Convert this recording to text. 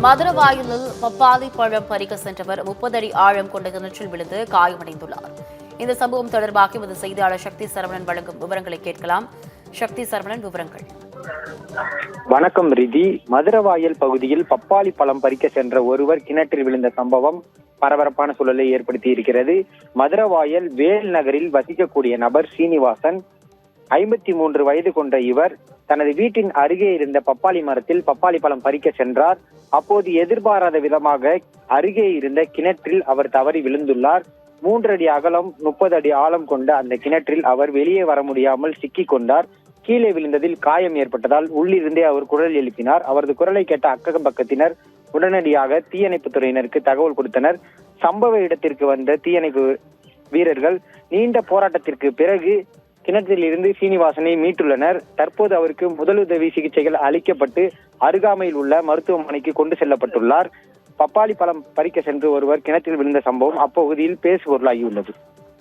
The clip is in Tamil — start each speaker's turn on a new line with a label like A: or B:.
A: மதுரவாயலில் பப்பாளி பழம் பறிக்க சென்றவர் 30 அடி ஆழம் கொண்ட கிணற்றில் விழுந்து காயமடைந்துள்ளார். இந்த சம்பவம் தொடர்பாக எமது செய்தியாளர் சக்தி சரவணன் வழங்கும் விவரங்களை கேட்கலாம். சக்தி சரவணன், விவரங்கள்.
B: வணக்கம் ரிதி. மதுரவாயல் பகுதியில் பப்பாளி பழம் பறிக்க சென்ற ஒருவர் கிணற்றில் விழுந்த சம்பவம் பரபரப்பான சூழலை ஏற்படுத்தி இருக்கிறது. மதுரவாயல் வேல் நகரில் வசிக்கக்கூடிய நபர் சீனிவாசன், 53 வயது கொண்ட இவர் தனது வீட்டின் அருகே இருந்த பப்பாளி மரத்தில் பப்பாளி பழம் பறிக்க சென்றார். அப்போது எதிர்பாராத விதமாக அருகே இருந்த கிணற்றில் அவர் தவறி விழுந்துள்ளார். 3 அடி அகலம் 30 அடி ஆழம் கொண்ட அந்த கிணற்றில் அவர் வெளியே வர முடியாமல் சிக்கிக் கொண்டார். கீழே விழுந்ததில் காயம் ஏற்பட்டதால் உள்ளிருந்தே அவர் குரல் எழுப்பினார். அவரது குரலை கேட்ட அக்கம் பக்கத்தினர் உடனடியாக தீயணைப்பு துறையினருக்கு தகவல் கொடுத்தனர். சம்பவ இடத்திற்கு வந்த தீயணைப்பு வீரர்கள் நீண்ட போராட்டத்திற்கு பிறகு கிணற்றில் இருந்து சீனிவாசனை மீட்டுள்ளனர். தற்போது அவருக்கு முதலுதவி சிகிச்சைகள் அளிக்கப்பட்டு அருகாமையில் உள்ள மருத்துவமனைக்கு கொண்டு செல்லப்பட்டுள்ளார். பப்பாளி பழம் பறிக்க சென்று ஒருவர் கிணற்றில் விழுந்த சம்பவம் அப்பகுதியில் பேசுபொருளாகியுள்ளது.